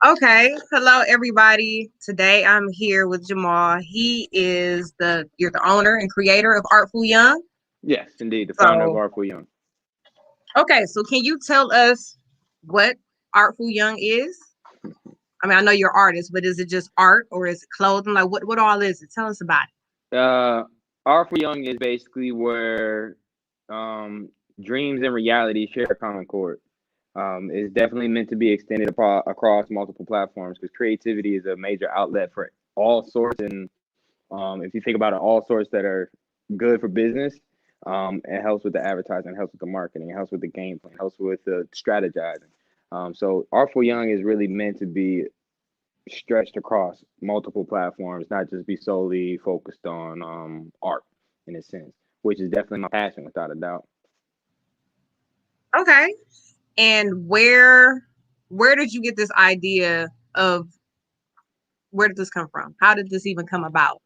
Okay. Hello, everybody. Today I'm here with Jamal. You're the owner and creator of ArtFuYung. Yes, indeed, the founder of So, ArtFuYung. okay. So can you tell us what ArtFuYung is? I mean, I know you're an artist, but is it just art or is it clothing? Like what all is it? Tell us about Uh, ArtFuYung is basically where um, dreams and reality share a common chord. It's definitely meant to be extended across multiple platforms because creativity is a major outlet for all sorts. And if you think about it, all sorts that are good for business, it helps with the advertising, it helps with the marketing, it helps with the game plan, it helps with the strategizing. So ArtFuYung is really meant to be stretched across multiple platforms, not just be solely focused on art in a sense, which is definitely my passion without a doubt. it. Okay. And where did you get this idea of where did this come from? How did this even come about?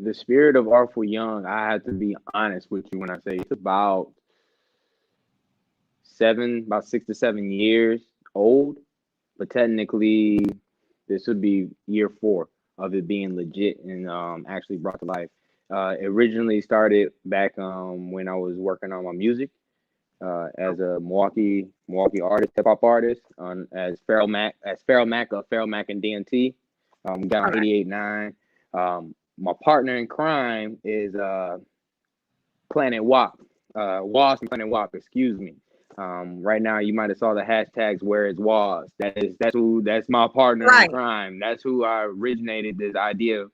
The spirit of Artful Young, I have to be honest with you when I say it's about 6 to 7 years old, but technically this would be year 4 of it being legit and actually brought to life. It originally started back when I was working on my music as a Milwaukee artist, hip hop artist, as Feral Mac and DNT. Got on Okay. 88.9. My partner in crime is Planet WAP, Waz from Planet WAP. Excuse me. Right now, you might have saw the hashtags "Where is Waz." That's my partner in Right. crime. That's who I originated this idea.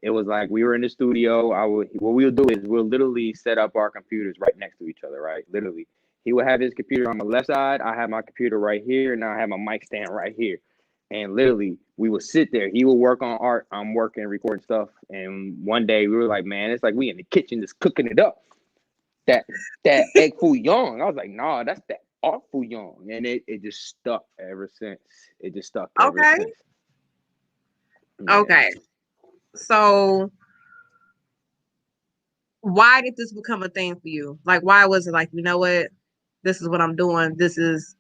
It was like we were in the studio. What we'll do is we'll literally set up our computers right next to each other. Right, literally. He would have his computer on the left side. I have my computer right here, and I have my mic stand right here. And literally, we would sit there. He would work on art. I'm working, recording stuff. And one day we were like, man, it's like we in the kitchen just cooking it up. That that egg foo young. I was like, nah, that's that art foo young. And it just stuck ever since. It just stuck ever Okay. since. Yeah. Okay. So why did this become a thing for you? Like, why was it like, you know what? This is what I'm doing. This is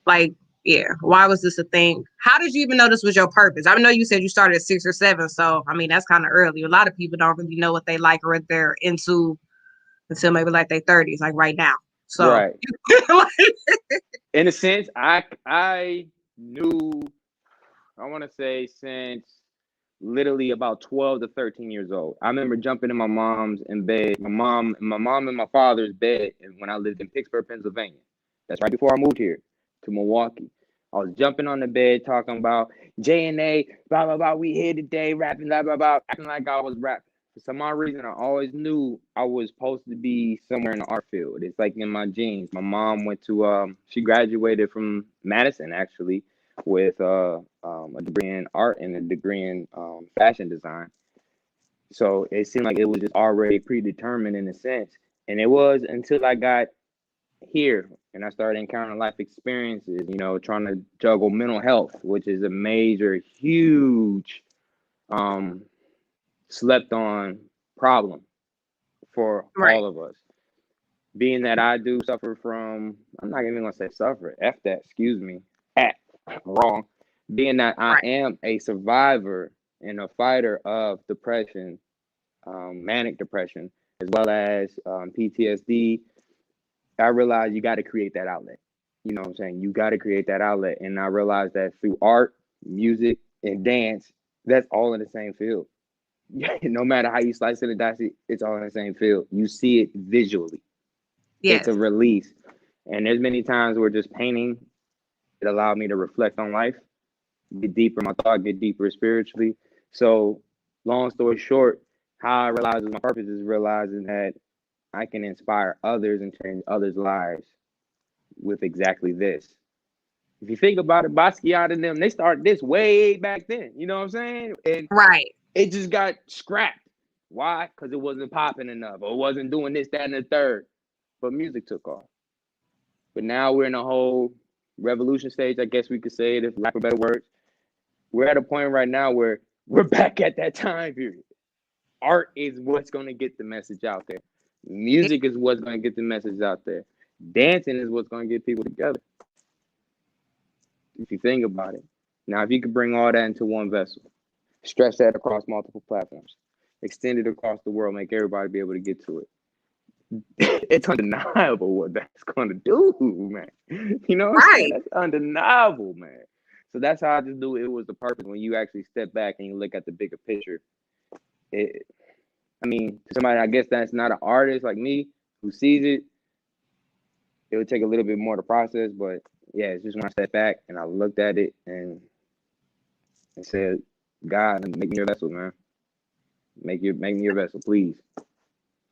like, yeah. Why was this a thing? How did you even know this was your purpose? I know you said you started at 6 or 7. So, I mean, that's kind of early. A lot of people don't really know what they like or what they're into until maybe like their 30s, like right now. So, Right. In a sense, I knew, I want to say since literally about 12 to 13 years old. I remember jumping in my mom's in bed, my mom and my father's bed when I lived in Pittsburgh, Pennsylvania. That's right before I moved here to Milwaukee. I was jumping on the bed talking about J&A, blah, blah, blah. We here today, rapping, blah, blah, blah, acting like I was rapping. For some odd reason, I always knew I was supposed to be somewhere in the art field. It's like in my genes. My mom went to, she graduated from Madison, actually, with a degree in art and a degree in fashion design. So it seemed like it was just already predetermined in a sense. And it was until I got here and I started encountering life experiences, trying to juggle mental health, which is a major, huge, um, slept on problem for right. all of us. Being that I do suffer from, I'm not even gonna say suffer, F that, excuse me, at wrong. Being that I Right. am a survivor and a fighter of depression, manic depression, as well as PTSD, I realized you got to create that outlet. You know what I'm saying? You got to create that outlet. And I realized that through art, music, and dance, that's all in the same field. No matter how you slice it and dice it, it's all in the same field. You see it visually. It's a Yes. release. And there's many times where just painting, it allowed me to reflect on life, get deeper in my thought, get deeper spiritually. So, long story short, how I realized my purpose is realizing that I can inspire others and change others' lives with exactly this. If you think about it, Basquiat and them, they started this way back then. You know what I'm saying? And Right. it just got scrapped. Why? Because it wasn't popping enough or it wasn't doing this, that, and the third. But music took off. But now we're in a whole revolution stage, I guess we could say it, if lack of better words. We're at a point right now where we're back at that time period. Art is what's going to get the message out there. Music is what's going to get the message out there. Dancing is what's going to get people together. if you think about it. Now, if you could bring all that into one vessel, stretch that across multiple platforms, extend it across the world, make everybody be able to get to it. It's undeniable what that's going to do, man. You know what I'm saying? Right. That's undeniable, man. So that's how I just knew it was the purpose. When you actually step back and you look at the bigger picture, I mean, to somebody, I guess that's not an artist like me who sees it, it would take a little bit more to process. But yeah, it's just when I stepped back and I looked at it and said, God, make me your vessel, man. Make me your vessel, please.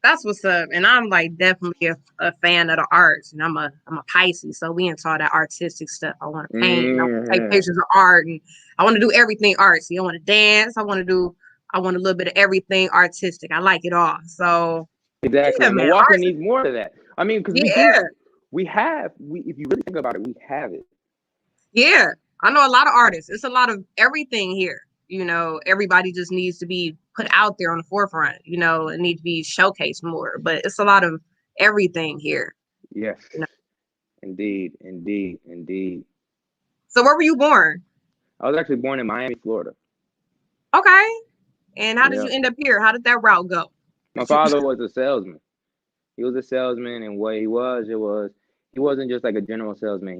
That's what's up. And I'm like definitely a fan of the arts. And I'm a Pisces, so we into all that artistic stuff. I want to paint, and I want to take pictures of art, and I want to do everything artsy. I want to dance. I want a little bit of everything artistic. I like it all. So exactly. yeah, And man. Milwaukee needs more of that. I mean, because Yeah. if you really think about it, we have it. Yeah. I know a lot of artists. It's a lot of everything here. Everybody just needs to be put out there on the forefront. It needs to be showcased more. But it's a lot of everything here. Yes. You know? Indeed. So where were you born? I was actually born in Miami, Florida. Okay. And how did you Yeah. end up here? How did that route go? My father was a salesman. He was a salesman, and what he wasn't just like a general salesman.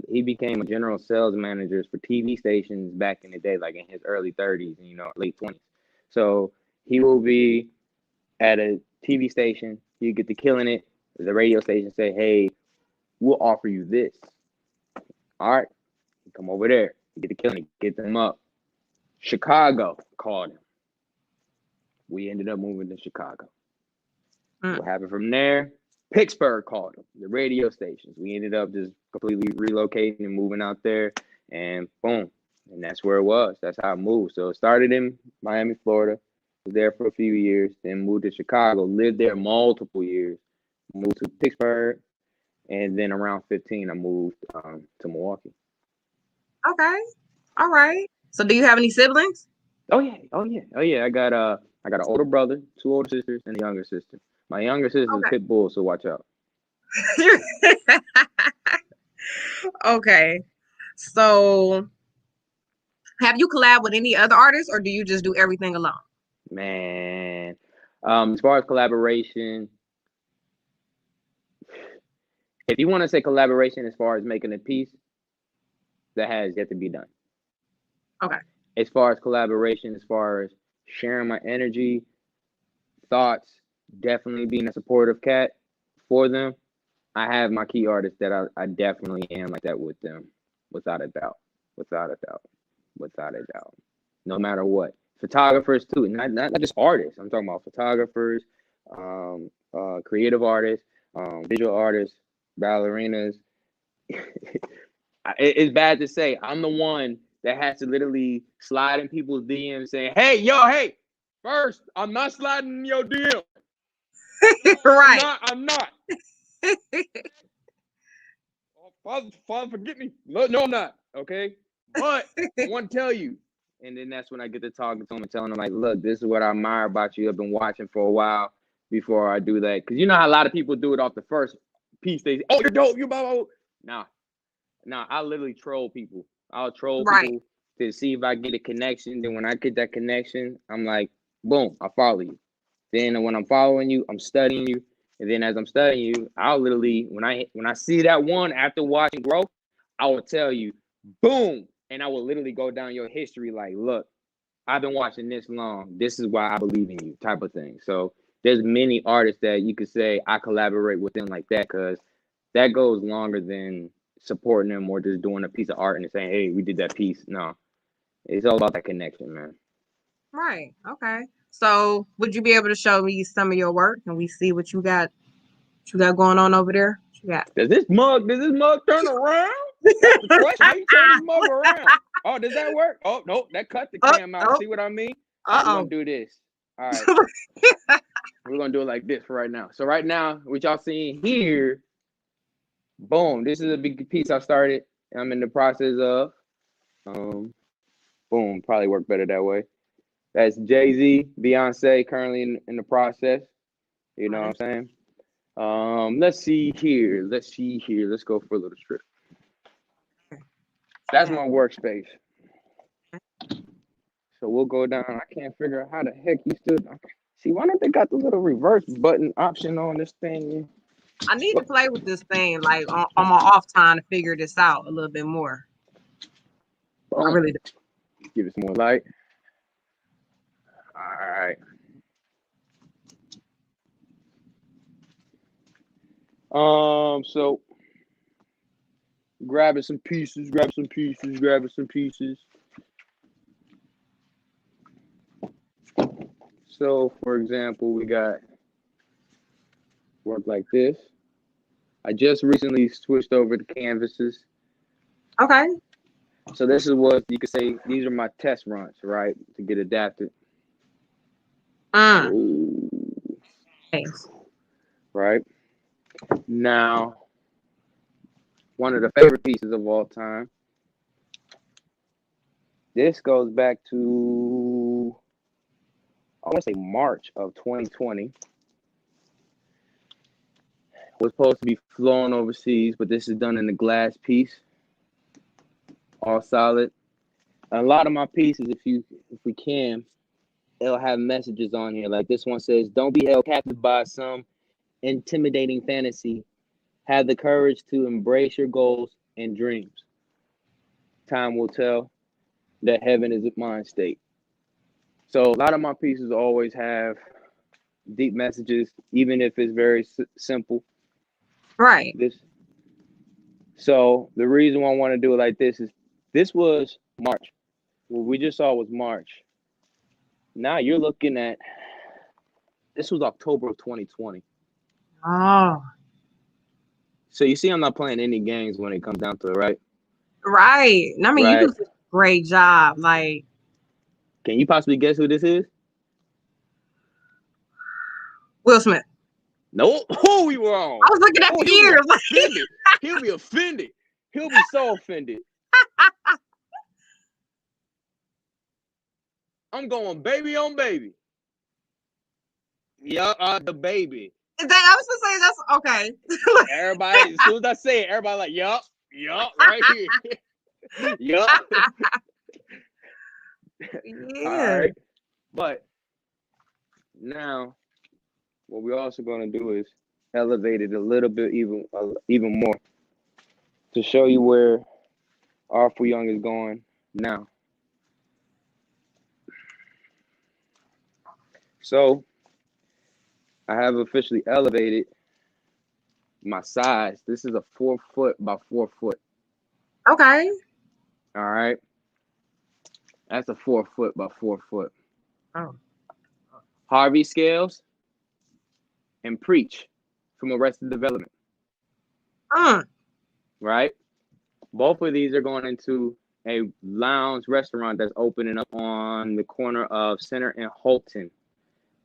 He became a general sales manager for TV stations back in the day, like in his early 30s and late 20s. So he will be at a TV station, you get to killing it. The radio station say, "Hey, we'll offer you this." All right, come over there, you get to killing it, get them up. Chicago called him. We ended up moving to Chicago. What happened from there? Pittsburgh called him, the radio stations. We ended up just completely relocating and moving out there, and boom. And that's where it was. That's how it moved. So it started in Miami, Florida, was there for a few years, then moved to Chicago, lived there multiple years, moved to Pittsburgh, and then around 15, I moved to Milwaukee. Okay. All right. So do you have any siblings? Oh yeah. I got an older brother, 2 older sisters, and a younger sister. My younger sister is a pit bull, so watch out. Okay. So have you collabed with any other artists, or do you just do everything alone? Man, as far as collaboration, if you want to say collaboration as far as making a piece, that has yet to be done. Okay. As far as collaboration, as far as sharing my energy, thoughts, definitely being a supportive cat for them, I have my key artists that I definitely am like that with them, without a doubt. No matter what. Photographers too, not just artists. I'm talking about photographers, creative artists, visual artists, ballerinas. It's bad to say I'm the one that has to literally slide in people's DMs saying, hey, first, I'm not sliding in your DM. Right. I'm not. Father, forget me. No, I'm not. Okay. But I want to tell you. And then that's when I get to talking to them and telling them, like, look, this is what I admire about you. I've been watching for a while before I do that. Because you know how a lot of people do it off the first piece. They say, oh, you're dope. You're blah. Nah, I literally troll people. I'll troll people to see if I get a connection. Then when I get that connection, I'm like, boom, I follow you. Then when I'm following you, I'm studying you. And then as I'm studying you, I'll literally, when I see that one after watching growth, I will tell you, boom. And I will literally go down your history like, look, I've been watching this long. This is why I believe in you, type of thing. So there's many artists that you could say I collaborate with them like that, because that goes longer than supporting them or just doing a piece of art and saying, hey, we did that piece. No, it's all about that connection, man. Right. Okay. So would you be able to show me some of your work and we see what you got going on over there? What you got? Does this mug turn around? That's the question. How you turn this mug around? Oh, does that work? Oh, no, that cut the cam out. See what I mean? We're going to do this. All right. We're going to do it like this for right now. So right now, what y'all seeing here, boom, this is a big piece I started. I'm in the process of. Boom, probably work better that way. That's Jay-Z, Beyonce, currently in the process. You know what I'm saying? Let's see here. Let's go for a little strip. That's my workspace. So we'll go down. I can't figure out how the heck you stood. See, why don't they got the little reverse button option on this thing? I need to play with this thing like on my off time to figure this out a little bit more. I really do. Give it some more light. All right. So grabbing some pieces. So, for example, we got work like this. I just recently switched over to canvases. Okay. So this is what you could say. These are my test runs, right, to get adapted. Thanks. Right now, one of the favorite pieces of all time. This goes back to, I want to say March of 2020. Was supposed to be flown overseas, but this is done in a glass piece, all solid. A lot of my pieces, if we can, it'll have messages on here. Like this one says, "Don't be held captive by some intimidating fantasy. Have the courage to embrace your goals and dreams. Time will tell that heaven is a mind state." So a lot of my pieces always have deep messages, even if it's very simple. Right. So the reason why I want to do it like this is this was March. What we just saw was March. Now you're looking at, this was October of 2020. Oh. So you see, I'm not playing any games when it comes down to it, right? Right. I mean, Right. you do a great job. Like, can you possibly guess who this is? Will Smith. Nope. Who we wrong? I was looking at the ears. He'll be offended. He'll be so offended. I'm going baby on baby. Yeah, the baby. I was gonna say that's okay. Everybody, as soon as I say it, everybody like, yup, right here. Yup. Yeah. All right. But now, what we're also going to do is elevate it a little bit, even more, to show you where ArtFuYung is going now. So, I have officially elevated my size. This is a 4 foot by 4 foot. Okay. All right. That's a 4 foot by 4 foot. Oh. Harvey Scales and Preach from Arrested Development. Right? Both of these are going into a lounge restaurant that's opening up on the corner of Center and Holton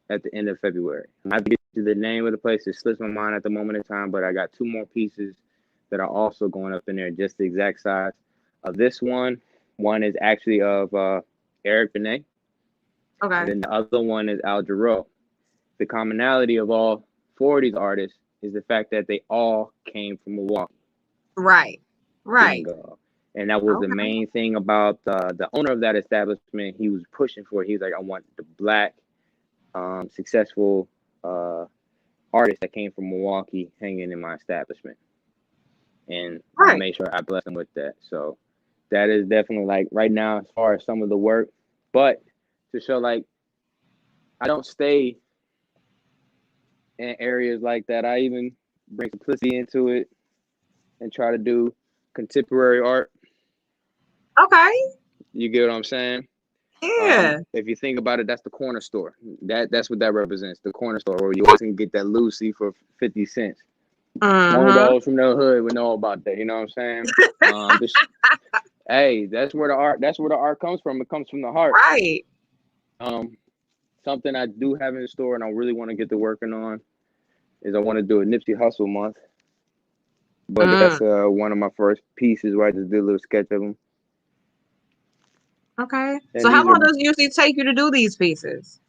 at the end of February. I have to get you the name of the place. It slips my mind at the moment in time, but I got 2 more pieces that are also going up in there, just the exact size of this one. One is actually of Eric Benet. Okay. And then the other one is Al Jarreau. The commonality of all 4 of these artists is the fact that they all came from Milwaukee. Right. Bingo. And that was the main thing about the owner of that establishment. He was pushing for it. He was like, I want the Black, successful artists that came from Milwaukee hanging in my establishment. And I made sure I blessed him with that. So that is definitely, like, right now, as far as some of the work. But to show, like, I don't stay in areas like that. I even bring simplicity into it and try to do contemporary art. Okay. You get what I'm saying? Yeah. If you think about it, that's the corner store. That's what that represents, the corner store, where you always can get that Lucy for 50 cents. Only those from the hood would know about that. You know what I'm saying? Hey, that's where the art comes from. It comes from the heart. Right. Something I do have in the store and I really want to get to working on is I want to do a Nipsey Hussle month. But that's one of my first pieces where I just did a little sketch of them. Okay. And so how long does it usually take you to do these pieces?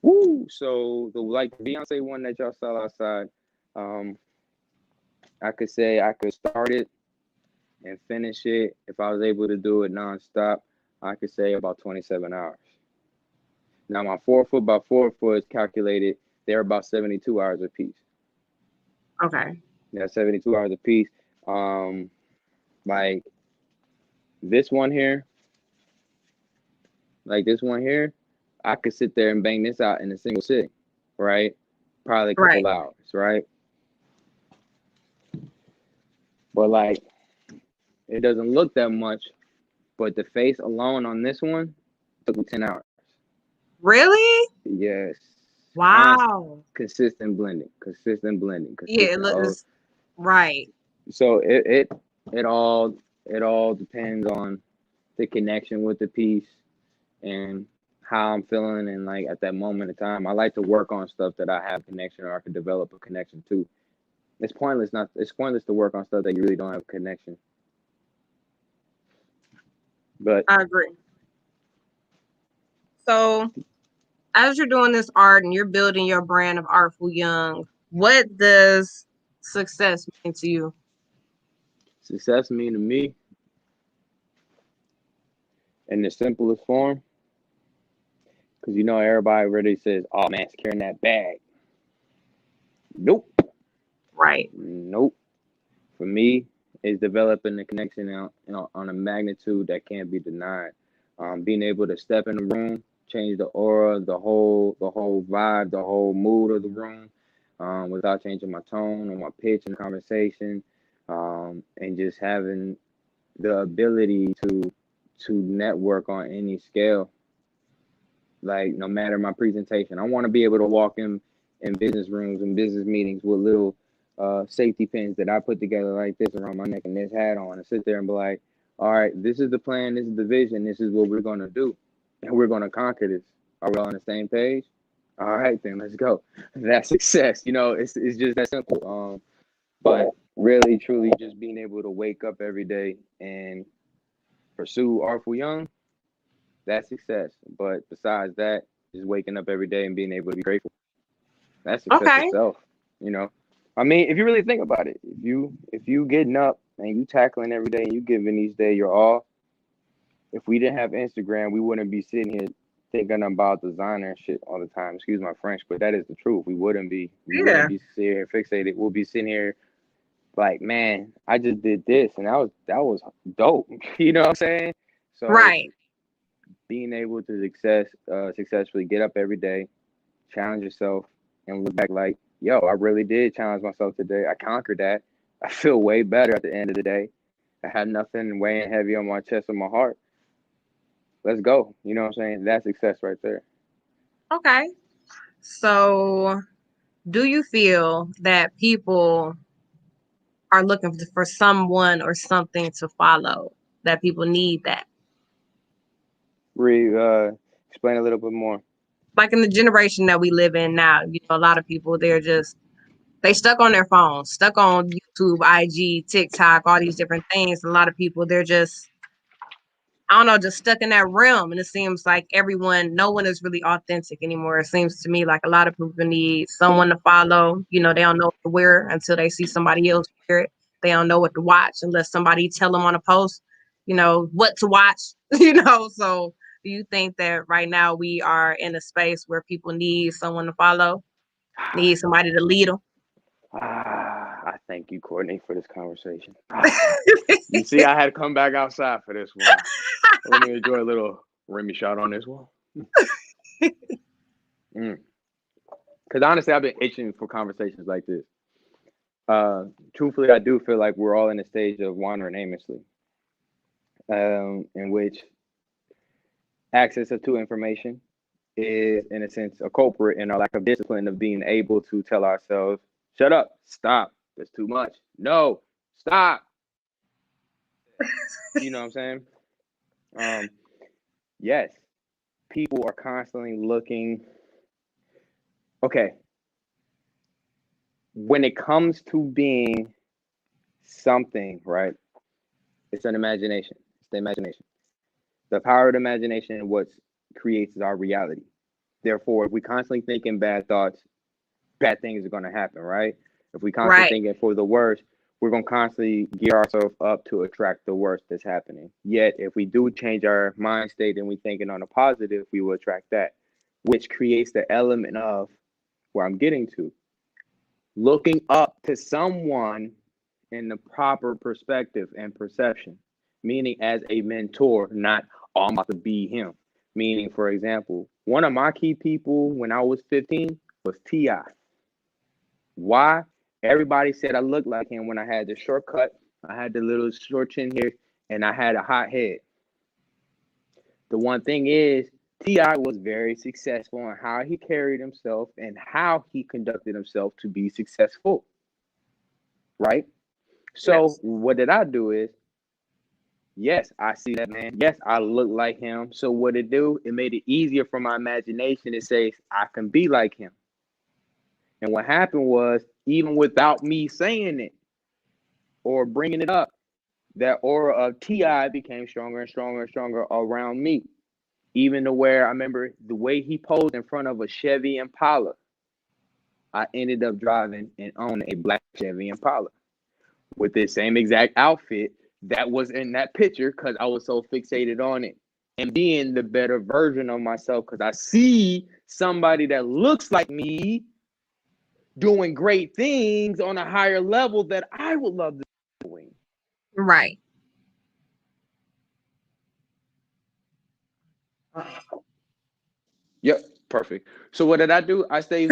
Woo! So the Beyonce one that y'all saw outside, I could say I could start it and finish it, if I was able to do it nonstop, I could say about 27 hours. Now my 4 foot by 4 foot is calculated. They're about 72 hours a piece. Okay. Yeah, 72 hours a piece. Um, like this one here, like this one here, I could sit there and bang this out in a single sitting, right? Probably a Right. couple hours, right? But like it doesn't look that much, but the face alone on this one took me 10 hours. Really? Yes. Wow. Consistent blending, consistent blending, Yeah, it consistent. Oh, looks right. so it all depends on the connection with the piece and how I'm feeling and like at that moment in time. I like to work on stuff that I have a connection or I can develop a connection to. It's pointless to work on stuff that you really don't have a connection. But I agree. So as you're doing this art and you're building your brand of ArtFuYung, what does success mean to you? success mean to me in the simplest form, because you know everybody already says, "Oh man, it's carrying that bag." Nope, Right. nope. For me, is developing the connection on a magnitude that can't be denied. Being able to step in the room, change the aura, the whole vibe, the whole mood of the room, without changing my tone or my pitch in the conversation, and just having the ability to network on any scale. Like no matter my presentation, I want to be able to walk in business rooms and business meetings with little safety pins that I put together like this around my neck and this hat on, and sit there and be like, all right, this is the plan, this is the vision, this is what we're gonna do, and we're gonna conquer this. Are we all on the same page? All right, then let's go. That's success. It's just that simple. But really, truly, just being able to wake up every day and pursue Artful Young, that's success. But besides that, just waking up every day and being able to be grateful, that's success Okay. itself. You know, I mean, if you really think about it, if you getting up and you tackling every day and you giving each day your all, if we didn't have Instagram, we wouldn't be sitting here thinking about designer and shit all the time. Excuse my French, but that is the truth. We wouldn't be. We wouldn't Yeah. be sitting here fixated. We'll be sitting here like, man, I just did this and that was dope. You know what I'm saying? So Right. being able to successfully get up every day, challenge yourself, and look back like, yo, I really did challenge myself today. I conquered that. I feel way better at the end of the day. I had nothing weighing heavy on my chest or my heart. Let's go. You know what I'm saying? That's success right there. Okay. So do you feel that people are looking for someone or something to follow? That people need that? Explain a little bit more. Like in the generation that we live in now, a lot of people they stuck on their phones, stuck on YouTube, IG, TikTok, all these different things. A lot of people they're just I don't know, just stuck in that realm. And it seems like no one is really authentic anymore. It seems to me like a lot of people need someone to follow. They don't know what to wear until they see somebody else wear it. They don't know what to watch unless somebody tell them on a post, what to watch, So do you think that right now we are in a space where people need someone to follow, need somebody to lead them? I thank you, Courtney, for this conversation. You see, I had to come back outside for this one. Let me enjoy a little Remy shot on this one. Because honestly, I've been itching for conversations like this. Truthfully, I do feel like we're all in a stage of wandering aimlessly, in which access to information is, in a sense, a culprit in our lack of discipline of being able to tell ourselves, shut up, stop, that's too much. No, stop. You know what I'm saying? Yes, people are constantly looking. Okay, when it comes to being something, right? It's an imagination. It's the imagination. The power of the imagination and what creates our reality. Therefore, if we constantly thinking bad thoughts, bad things are going to happen, right? If we constantly Right. thinking for the worst, we're going to constantly gear ourselves up to attract the worst that's happening. Yet, if we do change our mind state and we thinking on a positive, we will attract that, which creates the element of where I'm getting to. Looking up to someone in the proper perspective and perception, meaning as a mentor, not, oh, I'm about to be him. Meaning, for example, one of my key people when I was 15 was T.I. Why? Everybody said I looked like him when I had the shortcut, I had the little short chin here, and I had a hot head. The one thing is, T.I. was very successful in how he carried himself and how he conducted himself to be successful. Right? So Yes. what did I do is, yes, I see that man. Yes, I look like him. So what it do? It made it easier for my imagination to say I can be like him. And what happened was, even without me saying it or bringing it up, that aura of T.I. became stronger and stronger and stronger around me. Even to where I remember the way he posed in front of a Chevy Impala. I ended up driving and owning a black Chevy Impala with the same exact outfit that was in that picture because I was so fixated on it. And being the better version of myself because I see somebody that looks like me doing great things on a higher level that I would love to be doing. Right. Yep, perfect. So what did I do? I stay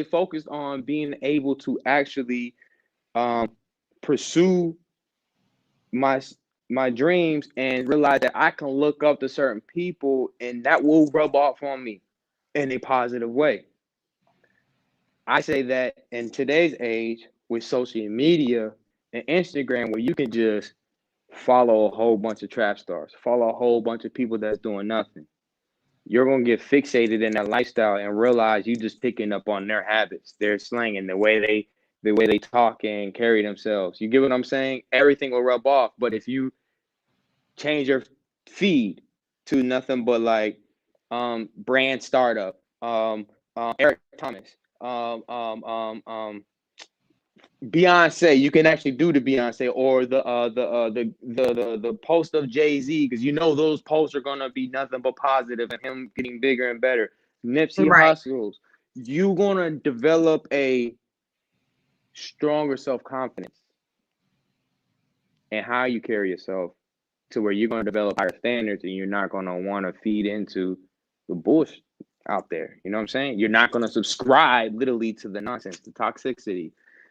focused on being able to actually pursue my my dreams and realize that I can look up to certain people and that will rub off on me in a positive way. I say that in today's age with social media and Instagram, where you can just follow a whole bunch of trap stars, follow a whole bunch of people that's doing nothing. You're gonna get fixated in that lifestyle and realize you just picking up on their habits, their slang, and the way they talk and carry themselves. You get what I'm saying? Everything will rub off. But if you change your feed to nothing but like brand startup, Eric Thomas, Beyonce, you can actually do the Beyonce or the post of Jay-Z because you know those posts are gonna be nothing but positive and him getting bigger and better. Nipsey Right. Hussle's, you gonna develop a stronger self-confidence in how you carry yourself to where you're gonna develop higher standards and you're not gonna want to feed into the bullshit out there. You know what I'm saying? You're not gonna subscribe literally to the nonsense, the toxicity.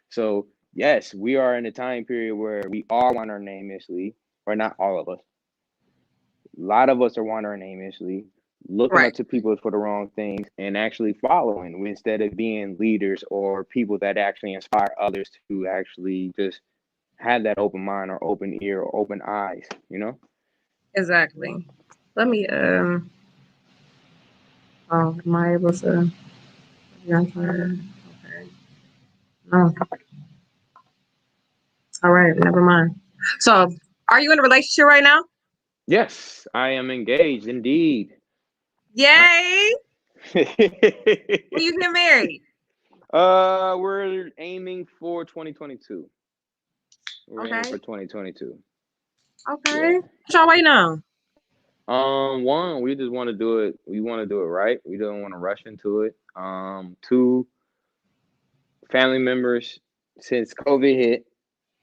So yes, we are in a time period where we all want our name initially, or not all of us. A lot of us are wandering aimlessly, looking Right. up to people for the wrong things, and actually following instead of being leaders or people that actually inspire others to actually just have that open mind or open ear or open eyes. You know? Exactly. Let me oh, am I able to okay. Oh, all right, never mind. So are you in a relationship right now? Yes, I am engaged indeed. Yay! When you get married? We're aiming for 2022. We're aiming Okay. for 2022. Okay. Yeah. What y'all waiting on? One, we just want to do it. We want to do it right. We don't want to rush into it. Two, family members since COVID hit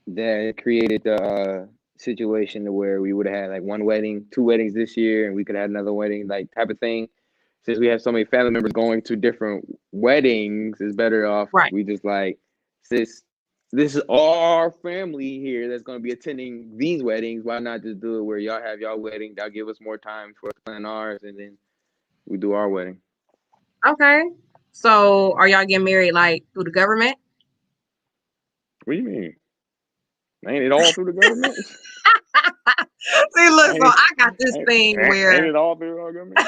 that created the situation to where we would have had like one wedding, two weddings this year, and we could have another wedding, like type of thing. Since we have so many family members going to different weddings, it's better off Right. we just like, since this is our family here that's going to be attending these weddings, why not just do it where y'all have y'all wedding? That'll give us more time for us to plan ours, and then we do our wedding. Okay. So are y'all getting married like through the government? What do you mean? Ain't it all through the government? See, look, ain't so it? I got this thing Ain't where it all through our government?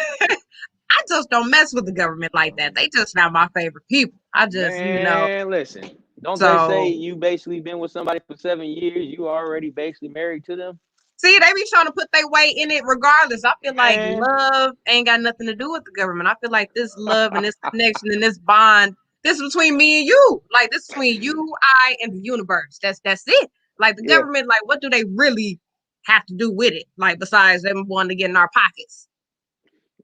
I just don't mess with the government like that. They just not my favorite people. I just, Man, listen. Don't they say so you basically been with somebody for 7 years? You already basically married to them? see, they be trying to put their weight in it regardless. I feel like Man. love ain't got nothing to do with the government. I feel like this love and this connection and this bond, this is between me and you. Like, this is between you, I, and the universe. That's it. Like, the Yeah, government, like, what do they really have to do with it? Like, besides them wanting to get in our pockets.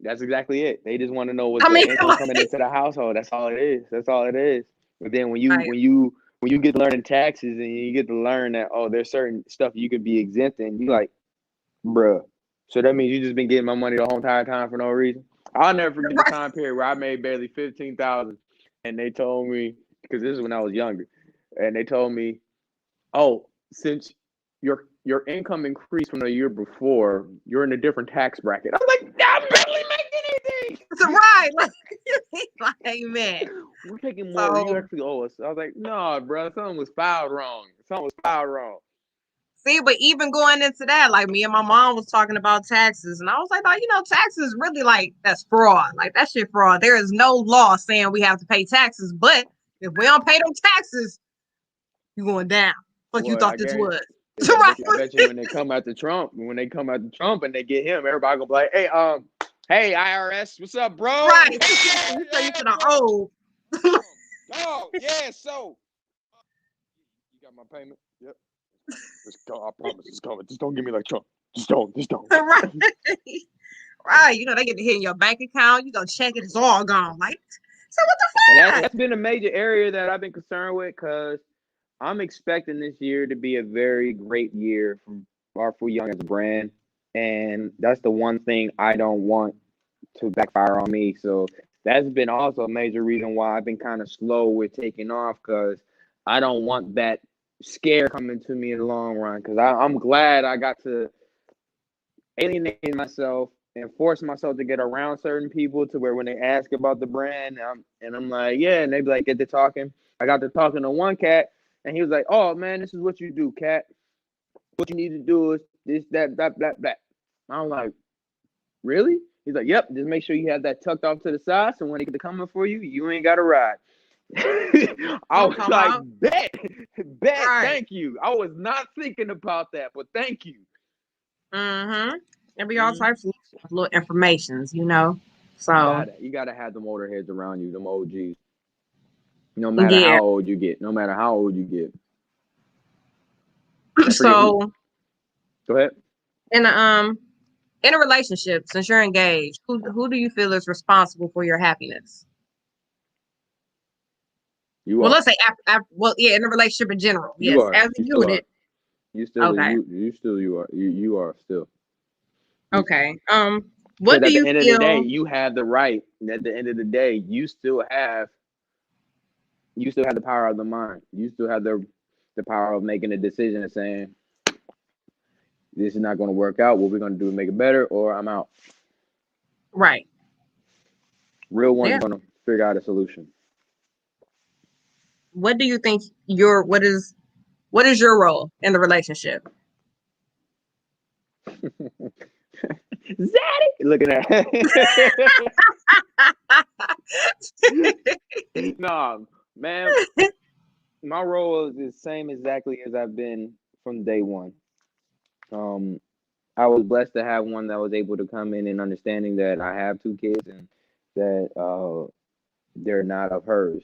that's exactly it. They just want to know what's I the mean, income coming into the household. That's all it is. That's all it is. But then like, when you get to learning taxes and you get to learn that there's certain stuff you could be exempt in, you like, bruh. So that means you just been getting my money the whole entire time for no reason. I'll never forget the right. time period where I made barely 15,000, and they told me, because this is when I was younger, and they told me, oh, since your income increased from the year before, you're in a different tax bracket. I was like, I'm barely making anything. So, right. Like, man. We're taking more. You So, actually owe us. I was like, no, bro, something was filed wrong. Something was filed wrong. see, but even going into that, like, me and my mom was talking about taxes, and I was like, oh, taxes really, like, that's fraud. Like, that shit fraud. There is no law saying we have to pay taxes, but if we don't pay them taxes, you're going down. Like you Boy, thought I this guarantee. was. I Right. bet you when they come after Trump, and they get him, everybody gonna be like, hey IRS, what's up, bro? Right. Yeah, You say you yeah, should have bro. owed. Oh, yeah, so you got my payment? Yep. Let's go. I promise it's coming. Just don't give me like Trump. Just don't. Right. Right. They get to hit in your bank account. You go check it, it's all gone. Like, so what And the fuck? that's been a major area that I've been concerned with because I'm expecting this year to be a very great year from ArtFuYung as a brand. And that's the one thing I don't want to backfire on me. So that's been also a major reason why I've been kind of slow with taking off because I don't want that scare coming to me in the long run. Because I'm glad I got to alienate myself and force myself to get around certain people to where when they ask about the brand, I'm like, yeah, and they be like, get to talking. I got to talking to one cat, and he was like, oh man, this is what you do, cat. What you need to do is this, that. I'm like, really? He's like, yep. Just make sure you have that tucked off to the side, so when they get to coming for you, you ain't got to ride. I I'm was talking like, about. bet, Right. thank you. I was not thinking about that, but thank you. Mm-hmm. There be all Mm-hmm. types of little informations. So, You gotta have them older heads around you, them OGs. No matter yeah. how old you get, no matter how old you get. I forget who. So, Go ahead. in a in a relationship, since you're engaged, who do you feel is responsible for your happiness? You Well, are. let's say well, yeah, in a relationship in general, You yes, are. as a You still are. unit. You still. Okay, You are. You are still. okay. What Because do at the you end of the day, feel? you have the right. And at the end of the day, you still have. You still have the power of the mind. You still have the power of making a decision and saying, "This is not going to work out. What we're going to do is make it better, or I'm out." Right. Real ones Yeah. are going to figure out a solution. What do you think what is your role in the relationship? Zaddy, looking at. Nah, man, my role is the same exactly as I've been from day one. Um, I was blessed to have one that was able to come in and understanding that I have two kids and that they're not of hers.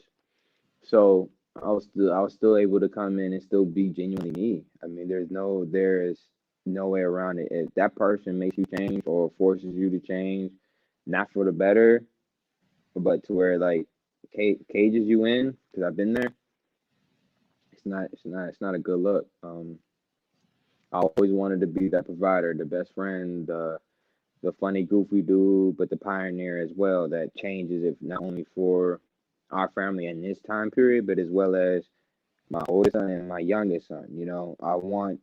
So I was still able to come in and still be genuinely me. I mean, there's no way around it. If that person makes you change or forces you to change, not for the better, but to where like cages you in, because I've been there. It's not a good look. I always wanted to be that provider, the best friend, the funny, goofy dude, but the pioneer as well that changes it not only for our family in this time period, but as well as my oldest son and my youngest son. I want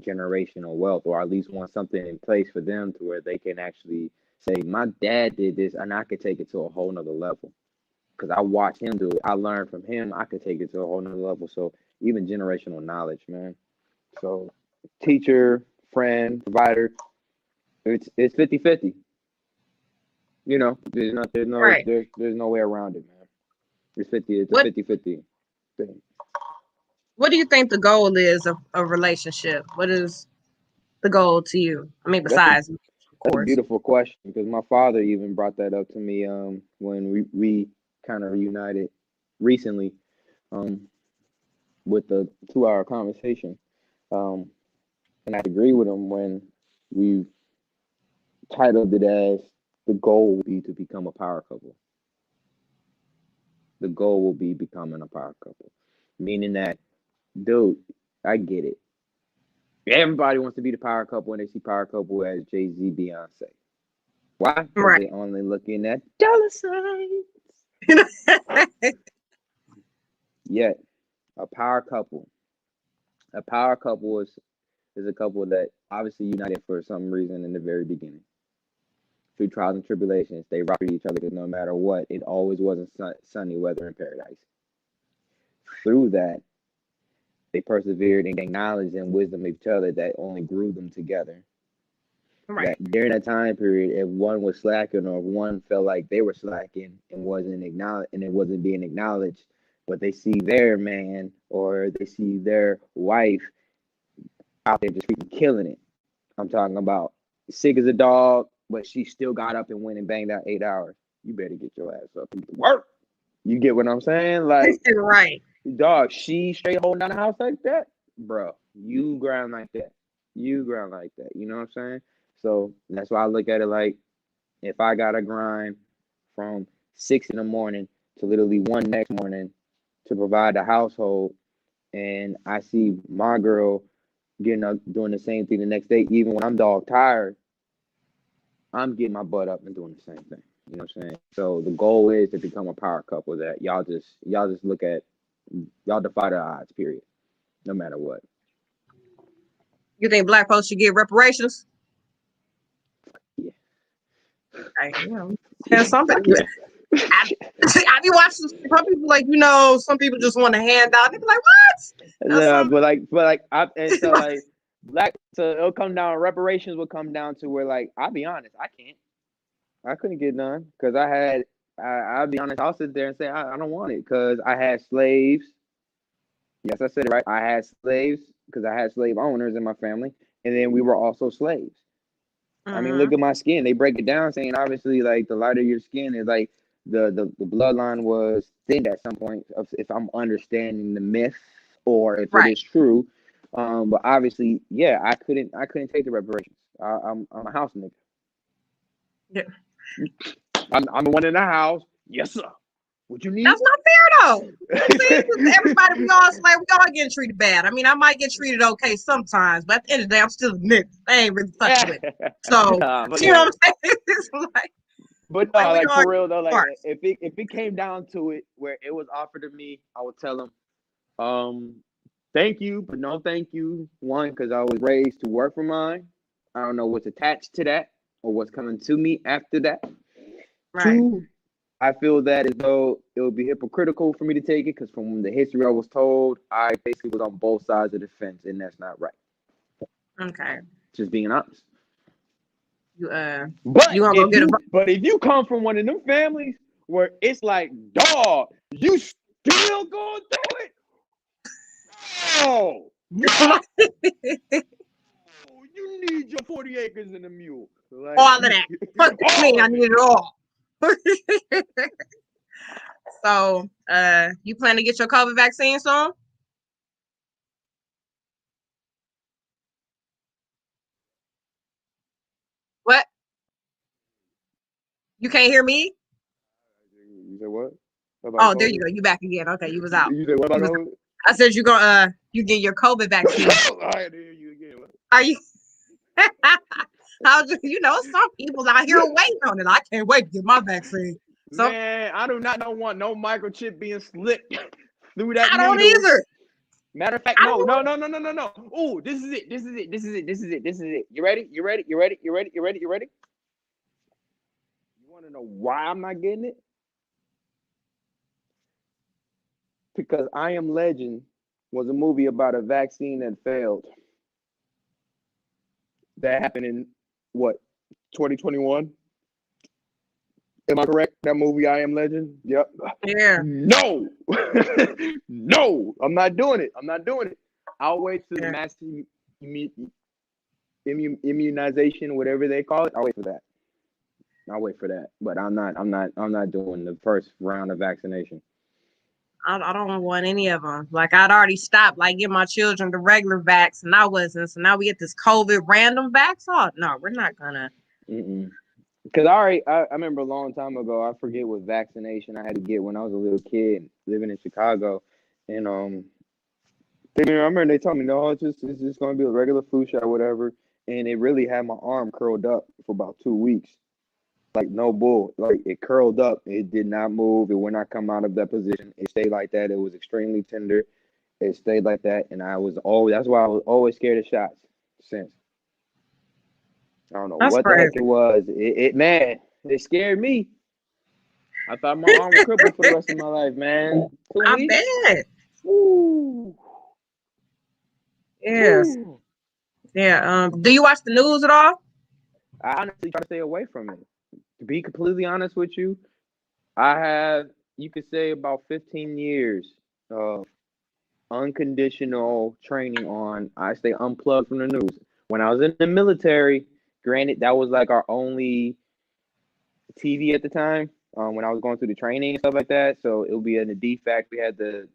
generational wealth, or at least want something in place for them to where they can actually say, "My dad did this, and I could take it to a whole nother level." Because I watched him do it, I learned from him. I could take it to a whole nother level. So even generational knowledge, man. So teacher, friend, provider, it's 50-50. Right. There's no way around it, man. It's a What 50-50 thing. What do you think the goal is of a relationship? What is the goal to you? I mean, That's a besides, of that's a course. beautiful question because my father even brought that up to me when we kind of reunited recently, with the 2 hour conversation. And I agree with him when we titled it as the goal will be to become a power couple. The goal will be becoming a power couple. Meaning that, dude, I get it. Everybody wants to be the power couple and they see power couple as Jay-Z, Beyonce. Why? Because Right. they only looking at dollar signs. Yet, a power couple. A power couple is a couple that obviously united for some reason in the very beginning. Through trials and tribulations, they rocked each other because no matter what, it always wasn't sunny weather in paradise. Through that, they persevered and gained knowledge and wisdom of each other that only grew them together. Right. That during that time period, if one was slacking or if one felt like they were slacking and wasn't acknowledged and it wasn't being acknowledged, but they see their man or they see their wife out there just freaking killing it. I'm talking about sick as a dog, but she still got up and went and banged out 8 hours. You better get your ass up and work. You get what I'm saying? Like, Right. dog, she straight holding down the house like that, bro. You ground like that. You ground like that. You know what I'm saying? So that's why I look at it like, if I gotta grind from 6 in the morning to literally 1 next morning to provide the household, and I see my girl getting up doing the same thing the next day, even when I'm dog tired, I'm getting my butt up and doing the same thing. You know what I'm saying? So the goal is to become a power couple that y'all just look at, y'all defy the odds, period. No matter what. You think Black folks should get reparations? Yeah. Right. You know, and somebody. I be watching some people like, some people just want to hand out. They be like, what? Yeah, but black, so it'll come down, reparations will come down to where, like, I'll be honest, I couldn't get none because I'll be honest, I'll sit there and say I don't want it because I had slaves. Yes, I said it right. I had slaves because I had slave owners in my family, and then we were also slaves. I mean, look at my skin. They break it down saying obviously like the lighter your skin is like the bloodline was thinned at some point, if I'm understanding the myth or if it Right. is true. But obviously, yeah, I couldn't take the reparations. I'm a house nigga. Yeah. I'm the one in the house. Yes, sir. What you need? That's not fair though. See, everybody, we all getting treated bad. I mean, I might get treated okay sometimes, but at the end of the day, I'm still a nigga. They ain't really fucking with me. So, you know what I'm saying? It's like, but no, like for real though, like parts. if it came down to it, where it was offered to me, I would tell them, thank you, but no thank you. One, because I was raised to work for mine. I don't know what's attached to that or what's coming to me after that. Right. 2, I feel that as though it would be hypocritical for me to take it because from the history I was told, I basically was on both sides of the fence, and that's not right. Okay. Just being honest. But you gonna go get but if you come from one of them families where it's like, dog, you still going through it? Oh, no. You need your 40 acres and a mule. Like, all of that. Fuck me, I need it all. So, you plan to get your COVID vaccine soon? What? You can't hear me? You said what? Oh, there you go. You back again. Okay, you was out. You said what about COVID? I said you get your COVID vaccine. I had to hear you again. Are you? Some people out here waiting on it. I can't wait to get my vaccine. Man, I do not want no microchip being slipped through that I don't needle. either. Matter of fact, no. Ooh, this is it. You ready? You want to know why I'm not getting it? Because I Am Legend was a movie about a vaccine that failed. That happened in what, 2021? Am I correct? That movie, I Am Legend? Yep. Yeah. No. No, I'm not doing it. I'll wait till the mass immunization, whatever they call it. I'll wait for that. But I'm not doing the first round of vaccination. I don't want any of them. Like I'd already stopped, like give my children the regular vax, and I wasn't. So now we get this COVID random vax. Oh no, we're not gonna. Because I remember a long time ago, I forget what vaccination I had to get when I was a little kid living in Chicago, and I remember they told me no, it's just gonna be a regular flu shot, or whatever, and it really had my arm curled up for about 2 weeks, like no bull, like it curled up, it did not move, it would not come out of that position, it stayed like that, it was extremely tender, it stayed like that, and that's why I was always scared of shots since. I don't know That's what the heck crazy. it was. Man, it scared me. I thought my arm was crippled for the rest of my life, man. Two I weeks? bet. Woo. Yes. Woo. Yeah. Do you watch the news at all? I honestly try to stay away from it. To be completely honest with you, I have, you could say, about 15 years of unconditional training on. I stay unplugged from the news. When I was in the military, granted, that was like our only TV at the time. When I was going through the training and stuff like that, so it would be in the DFAC. We had the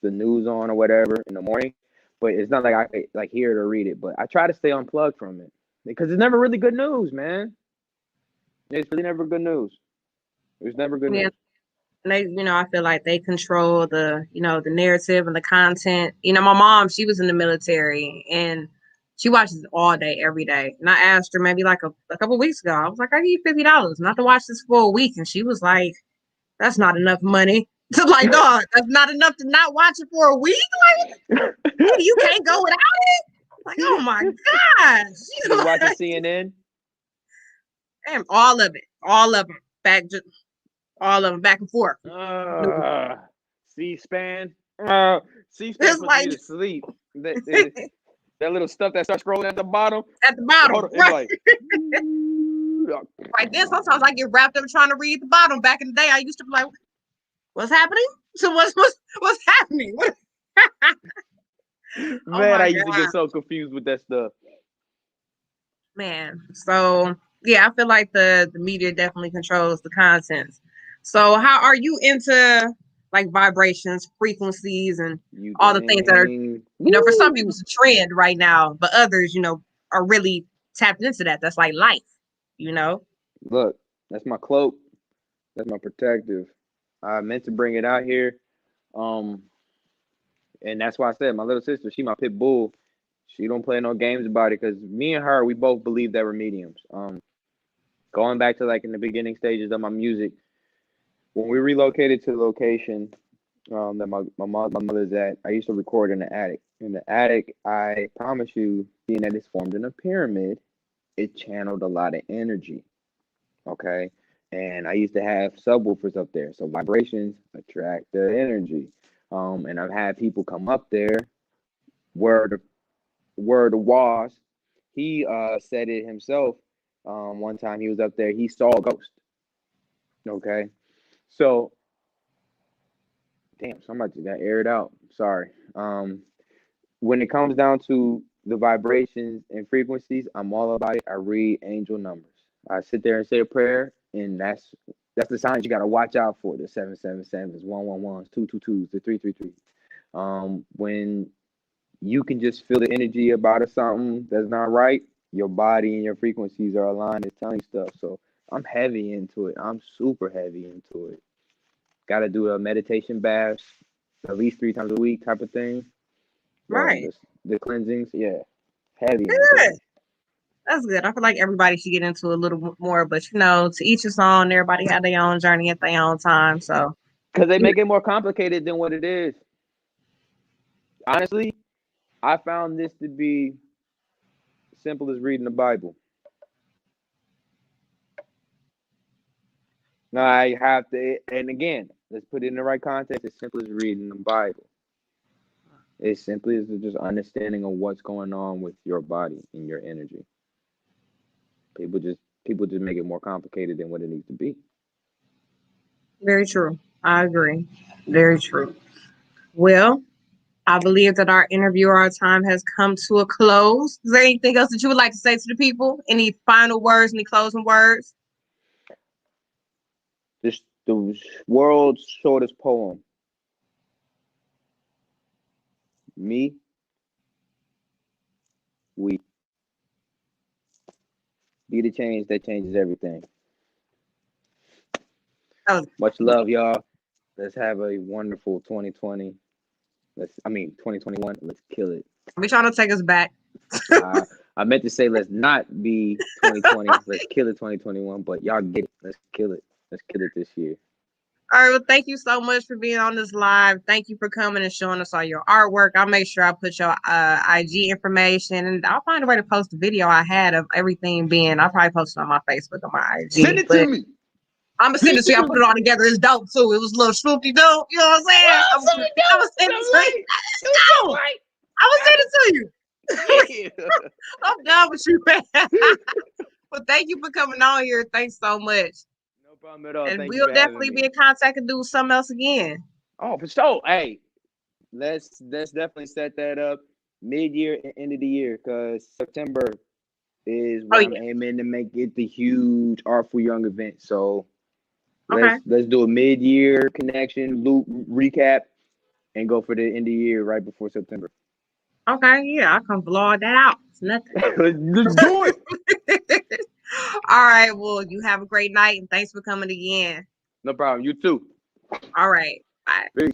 news on or whatever in the morning, but it's not like I could like hear it or read it. But I try to stay unplugged from it because it's never really good news, man. It's really never good news. It's never good Yeah. news. They, I feel like they control the narrative and the content. My mom, she was in the military and she watches it all day, every day. And I asked her maybe like a couple weeks ago, I was like, I give you $50 not to watch this for a week. And she was like, that's not enough money. To like, dog, that's not enough to not watch it for a week. Like, you can't go without it. Like, oh my gosh. You watching CNN? Damn, all of them, all of them back and forth. C-SPAN. C-SPAN It's puts me like to sleep. That little stuff that starts scrolling at the bottom. at the bottom, It's right? like, Right then, sometimes I get wrapped up trying to read the bottom. Back in the day, I used to be like, "What's happening? So what's happening?" Oh man, my I used to god, get so confused with that stuff. man. So yeah, I feel like the media definitely controls the contents. So how are you into like vibrations, frequencies, and You all the things that are, dang. for some people Woo! it's a trend right now, but others, are really tapped into that. That's like life, you know. Look, that's my cloak. That's my protective. I meant to bring it out here. Um, and that's why I said my little sister, she my pit bull. She don't play no games about it because me and her, we both believe that we're mediums. Going back to like in the beginning stages of my music, when we relocated to the location that my mother's at, I used to record in the attic. In the attic, I promise you, being that it's formed in a pyramid, it channeled a lot of energy. Okay. And I used to have subwoofers up there. So vibrations attract the energy. And I've had people come up there. Word word was, he said it himself. One time he was up there, he saw a ghost. Okay. So damn, somebody just got aired out. Sorry. When it comes down to the vibrations and frequencies, I'm all about it. I read angel numbers. I sit there and say a prayer, and that's the signs you got to watch out for. The 777s, 111s, 222s, the 333s. When you can just feel the energy about it, something that's not right, your body and your frequencies are aligned. It's telling you stuff. So I'm heavy into it. I'm super heavy into it. Got to do a meditation baths at least 3 times a week type of thing. Right. The cleansings, yeah, heavy into Good. it. That's good. I feel like everybody should get into a little bit more, but to each his own. Everybody had their own journey at their own time. So, Because they you make it more complicated than what it is. Honestly, I found this to be simple as reading the Bible. Now I have to, and again, let's put it in the right context. It's simple as reading the Bible. It's simply as just understanding of what's going on with your body and your energy. People just people just make it more complicated than what it needs to be. very true. I agree. Very true. Well, I believe that our interview, our time has come to a close. Is there anything else that you would like to say to the people? Any final words? Any closing words? This the world's shortest poem. Me, we be the change that changes everything. Oh, Much love, y'all. Let's have a wonderful 2020. 2021. Let's kill it. we trying to take us back. I meant to say let's not be 2020. Let's kill it 2021. But y'all get it. Let's kill it. Let's kill it this year. All right, well, thank you so much for being on this live. Thank you for coming and showing us all your artwork. I'll make sure I put your IG information, and I'll find a way to post a video I had of everything being. I'll probably post it on my Facebook or my IG. Send it to me. I'm gonna send it to you. I put it all together. It's dope too. It was a little swoopy dope. You know what I'm saying? I'm gonna send it to you. I'm gonna send it to you. I'm done with you, man. But thank you for coming on here. Thanks so much. No problem at all. And Thank we'll you definitely be in contact and do something else again. Oh, for sure. Hey, let's definitely set that up mid-year and end of the year, because September is when I'm aiming to make it the huge ArtFuYung event. So let's do a mid-year connection loop recap and go for the end of the year right before September. Okay, yeah, I can vlog that out. It's nothing. Let's do it. All right, well, you have a great night and thanks for coming again. No problem. You too. All right, bye. Peace.